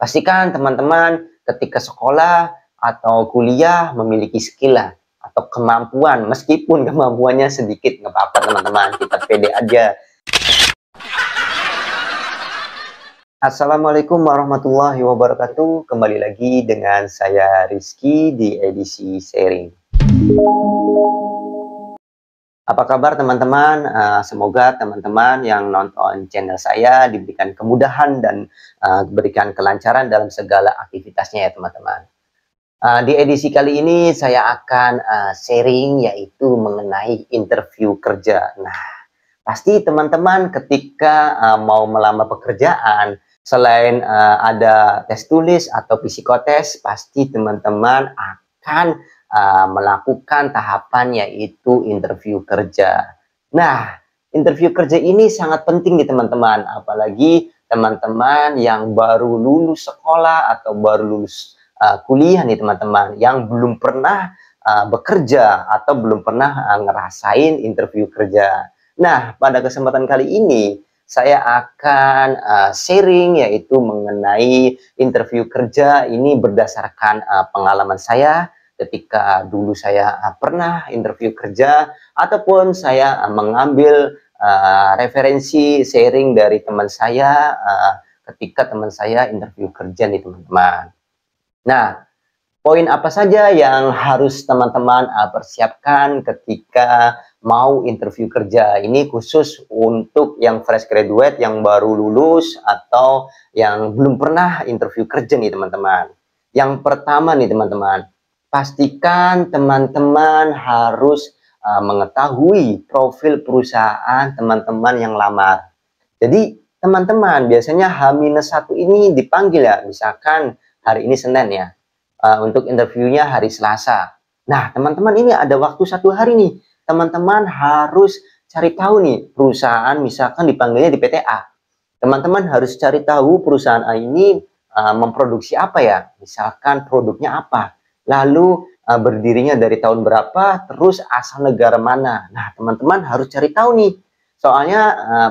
Pastikan teman-teman ketika sekolah atau kuliah memiliki skill lah, atau kemampuan, meskipun kemampuannya sedikit, nggak apa-apa teman-teman, kita pede aja. Assalamualaikum warahmatullahi wabarakatuh. Kembali lagi dengan saya Rizky di edisi sharing. Apa kabar teman-teman? Semoga teman-teman yang nonton channel saya diberikan kemudahan dan diberikan kelancaran dalam segala aktivitasnya ya teman-teman. Di edisi kali ini saya akan sharing yaitu mengenai interview kerja. Nah, pasti teman-teman ketika mau melamar pekerjaan, selain ada tes tulis atau psikotes, pasti teman-teman akan melakukan tahapan yaitu interview kerja. Nah, interview kerja ini sangat penting nih teman-teman, apalagi teman-teman yang baru lulus sekolah atau baru lulus kuliah nih teman-teman, yang belum pernah bekerja atau belum pernah ngerasain interview kerja. Nah, pada kesempatan kali ini saya akan sharing yaitu mengenai interview kerja ini berdasarkan pengalaman saya ketika dulu saya pernah interview kerja, ataupun saya mengambil referensi sharing dari teman saya ketika teman saya interview kerja nih teman-teman. Nah, poin apa saja yang harus teman-teman persiapkan ketika mau interview kerja? Ini khusus untuk yang fresh graduate, yang baru lulus, atau yang belum pernah interview kerja nih teman-teman. Yang pertama nih teman-teman, pastikan teman-teman harus mengetahui profil perusahaan teman-teman yang lamar. Jadi teman-teman biasanya H-1 ini dipanggil ya, misalkan hari ini Senin ya. Untuk interviewnya hari Selasa. Nah, teman-teman ini ada waktu 1 hari nih. Teman-teman harus cari tahu nih perusahaan, misalkan dipanggilnya di PT A. Teman-teman harus cari tahu perusahaan A ini memproduksi apa ya, misalkan produknya apa. Lalu berdirinya dari tahun berapa, terus asal negara mana. Nah, teman-teman harus cari tahu nih. Soalnya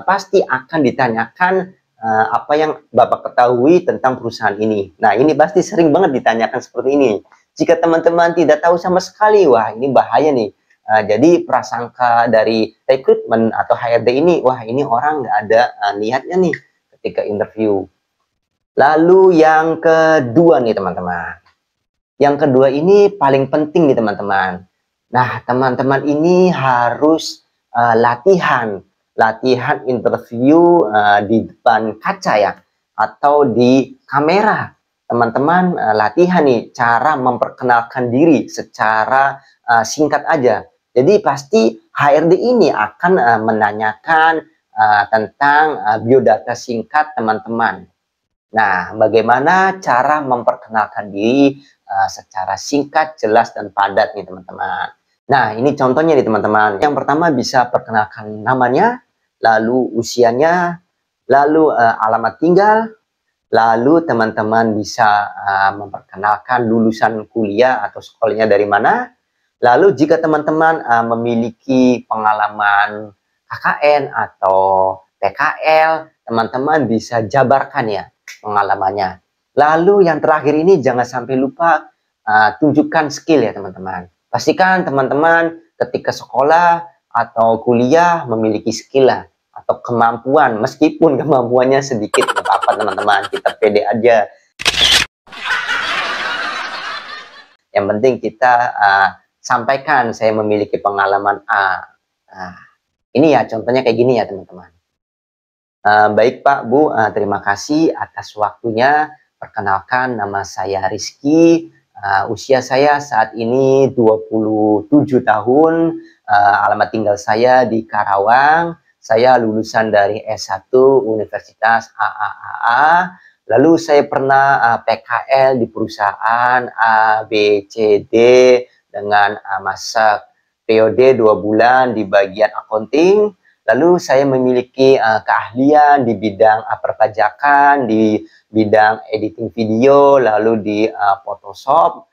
pasti akan ditanyakan apa yang Bapak ketahui tentang perusahaan ini. Nah, ini pasti sering banget ditanyakan seperti ini. Jika teman-teman tidak tahu sama sekali, wah ini bahaya nih. Jadi prasangka dari rekrutmen atau HRD ini, wah ini orang nggak ada niatnya nih ketika interview. Lalu yang kedua nih teman-teman. Yang kedua ini paling penting nih teman-teman. Nah, teman-teman ini harus latihan interview di depan kaca ya, atau di kamera. Teman-teman latihan nih cara memperkenalkan diri secara singkat aja. Jadi pasti HRD ini akan menanyakan tentang biodata singkat teman-teman. Nah, bagaimana cara memperkenalkan diri secara singkat, jelas, dan padat nih teman-teman. Nah, ini contohnya nih teman-teman. Yang pertama bisa perkenalkan namanya, lalu usianya, lalu alamat tinggal, lalu teman-teman bisa memperkenalkan lulusan kuliah atau sekolahnya dari mana. Lalu jika teman-teman memiliki pengalaman KKN atau PKL, teman-teman bisa jabarkan ya pengalamannya. Lalu yang terakhir ini jangan sampai lupa tunjukkan skill ya teman-teman. Pastikan teman-teman ketika sekolah atau kuliah memiliki skill lah, atau kemampuan, meskipun kemampuannya sedikit, nggak apa-apa teman-teman, kita pede aja. Yang penting kita sampaikan saya memiliki pengalaman A. Nah, ini ya contohnya kayak gini ya teman-teman. Baik Pak, Bu, terima kasih atas waktunya. Perkenalkan, nama saya Rizky. Usia saya saat ini 27 tahun, alamat tinggal saya di Karawang. Saya lulusan dari S1 Universitas AAAA. Lalu saya pernah PKL di perusahaan A, B, C, D dengan masa periode 2 bulan di bagian accounting. Lalu saya memiliki keahlian di bidang perpajakan, di bidang editing video, lalu di Photoshop.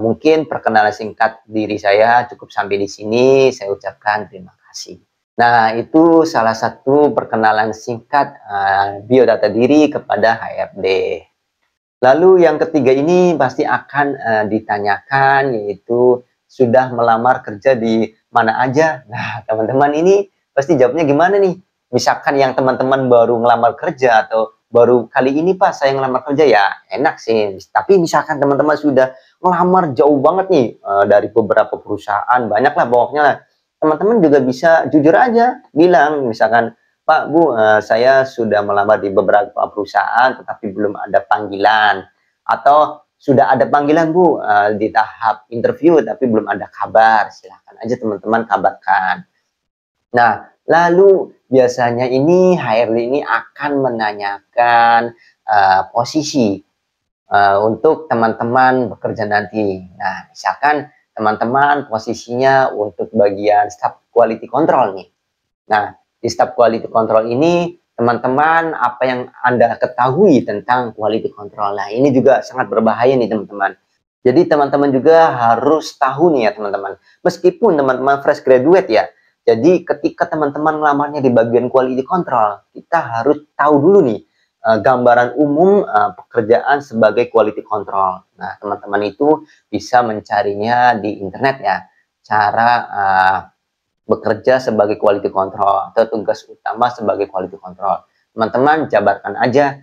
Mungkin perkenalan singkat diri saya cukup sampai di sini. Saya ucapkan terima kasih. Nah, itu salah satu perkenalan singkat biodata diri kepada HRD. Lalu yang ketiga ini pasti akan ditanyakan, yaitu sudah melamar kerja di mana aja. Nah, teman-teman ini pasti jawabnya gimana nih? Misalkan yang teman-teman baru ngelamar kerja atau baru kali ini Pak saya ngelamar kerja, ya enak sih. Tapi misalkan teman-teman sudah ngelamar jauh banget nih dari beberapa perusahaan, banyak lah pokoknya lah. Teman-teman juga bisa jujur aja bilang misalkan, Pak, Bu, saya sudah melamar di beberapa perusahaan tetapi belum ada panggilan, atau sudah ada panggilan, Bu, di tahap interview tapi belum ada kabar, silahkan aja teman-teman kabarkan. Nah, lalu biasanya ini HRD ini akan menanyakan, posisi, untuk teman-teman bekerja nanti. Nah, misalkan teman-teman posisinya untuk bagian staf quality control nih. Nah, di staf quality control ini, teman-teman apa yang Anda ketahui tentang quality control? Nah, ini juga sangat berbahaya nih teman-teman. Jadi teman-teman juga harus tahu nih ya teman-teman. Meskipun teman-teman fresh graduate ya, jadi ketika teman-teman ngelamarnya di bagian quality control, kita harus tahu dulu nih gambaran umum pekerjaan sebagai quality control. Nah, teman-teman itu bisa mencarinya di internet ya. Cara bekerja sebagai quality control atau tugas utama sebagai quality control. Teman-teman jabarkan aja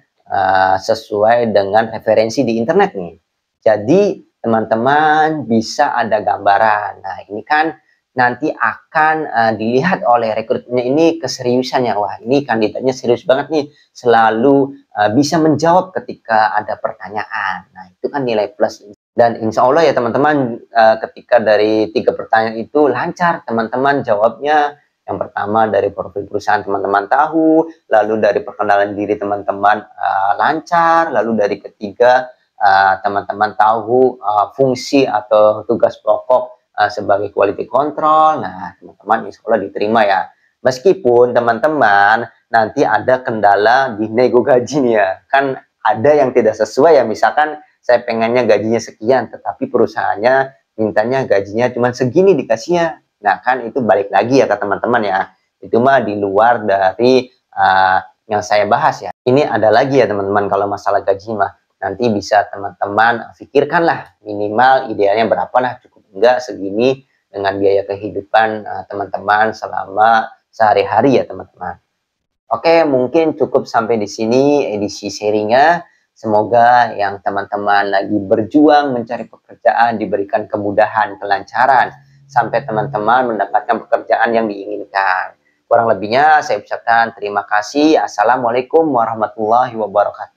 sesuai dengan referensi di internet nih. Jadi teman-teman bisa ada gambaran. Nah, ini kan nanti akan dilihat oleh rekrutmennya ini keseriusannya. Wah, ini kandidatnya serius banget nih, selalu bisa menjawab ketika ada pertanyaan. Nah, itu kan nilai plus. Dan insya Allah ya teman-teman, ketika dari 3 pertanyaan itu lancar, teman-teman jawabnya. Yang pertama dari profil perusahaan teman-teman tahu, lalu dari perkenalan diri teman-teman lancar, lalu dari ketiga teman-teman tahu fungsi atau tugas pokok sebagai quality control. Nah, teman-teman insya Allah diterima ya. Meskipun teman-teman nanti ada kendala di nego gaji nih ya. Kan ada yang tidak sesuai ya, misalkan saya pengennya gajinya sekian, tetapi perusahaannya mintanya gajinya cuma segini dikasihnya. Nah, kan itu balik lagi ya ke teman-teman ya. Itu mah di luar dari yang saya bahas ya. Ini ada lagi ya teman-teman, kalau masalah gaji mah nanti bisa teman-teman pikirkanlah minimal idealnya berapa lah, cukup enggak segini dengan biaya kehidupan teman-teman selama sehari-hari ya teman-teman. Oke, mungkin cukup sampai di sini edisi sharingnya. Semoga yang teman-teman lagi berjuang mencari pekerjaan diberikan kemudahan, kelancaran, sampai teman-teman mendapatkan pekerjaan yang diinginkan. Kurang lebihnya saya ucapkan terima kasih. Assalamualaikum warahmatullahi wabarakatuh.